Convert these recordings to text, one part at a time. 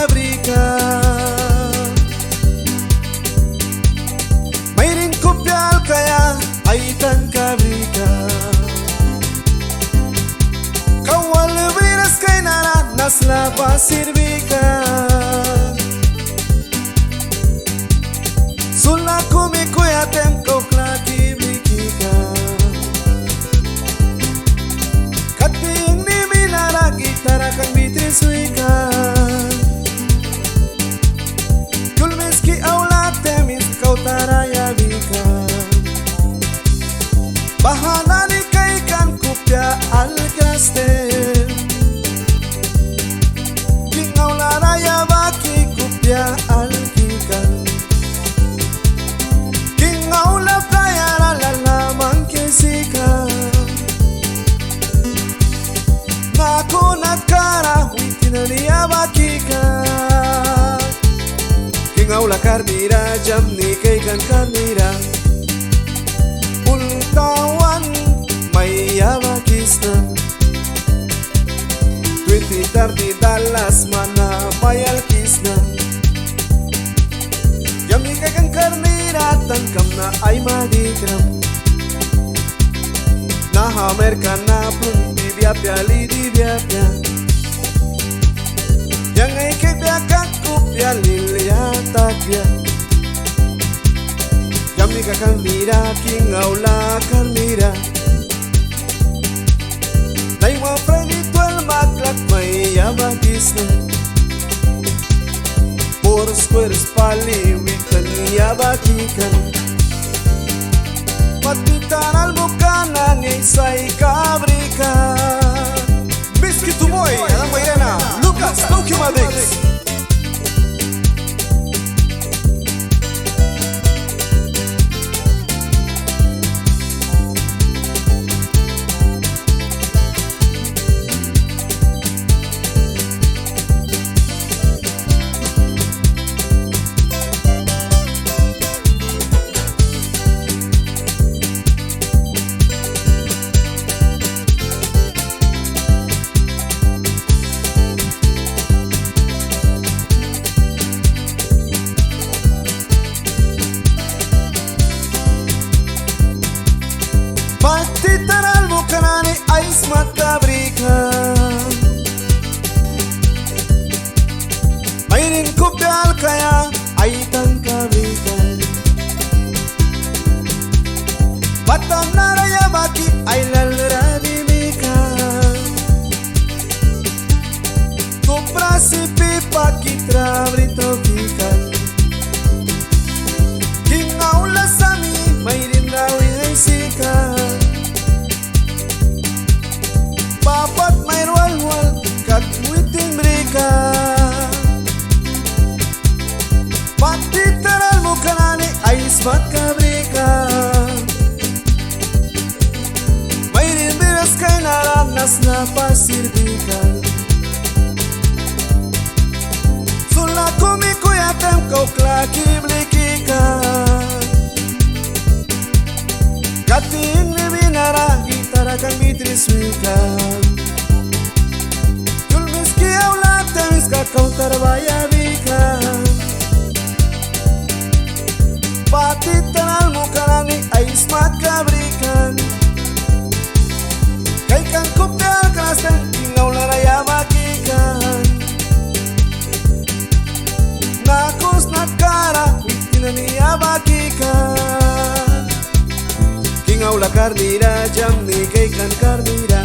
cabrica. Mayroon kupyal kaya ay tan cabrica. Kawal viras kay nara nasla pasirvika. Sulla kumi kuyatem kokla kibrikika. Kating ni minara gitara kang bitriswika. Kulmiski aulatem is kautaraya vika. Bahana ni kay kan kupya algaste. King aularaya baki kupya alkikan. Aula prayara lalaman kesika. Naku nakara witinania bakika. King aula karmira jamni keikan karmira. Ultawan maya bakisna. 20-30 Dallas mana mayal kisna. Yami kaikan karmira tangkam na ay madikram. Nahamer na pun bibiyapya lidibiyapya. Yang ay kibya kakupya liliyatakya. Yami kakamira king aula kamira. Naima preditual maklak may yabakisna. Por squares pali witania bakikan. Patitan al mukana ni say cabrica. Miski Tumoy, Alang Mayrena, Lucas, Tokyo Madix. Patitan al mukanani ay smat cabrica. Mayroon kupyal kaya ay tan cabrica. Batan naraya baki ay lalradimika. Tupra si pipa kitra britokikan. King aula sami mayroon rawi ay sika. Papat may walwal katwiting brika. Patitan al mukanani ay smat cabrica. Mayroon biras kay naranas na pasirbikan. Sulla kumi kuyatem kokla kiblikika. Kating ni binara gitara kang bitriswikan. Kulmiski aulatem is kakautarvaya vikan. Patitan al mukanani ay smat cabrican. Kaikan kupyal kasten ingaularaya bakikan. Nakus nakara witinania bakikan. King aula karmira jamni kaikan karmira.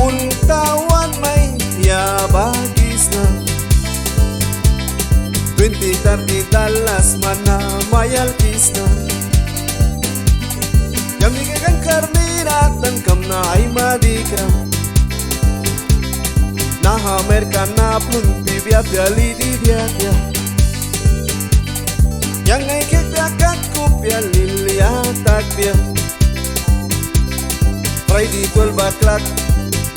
Ultawan may yabakisna. 20-30 Dallas mana mayal kisna. Yami kaikan karmira tangkam na ay madikram. Nahamer na pun bibiyapya lidibiyapya. Yang ay kibya kakupya liliyatakya. Friday 12 o'clock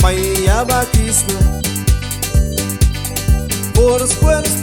may yabakisna. Por squares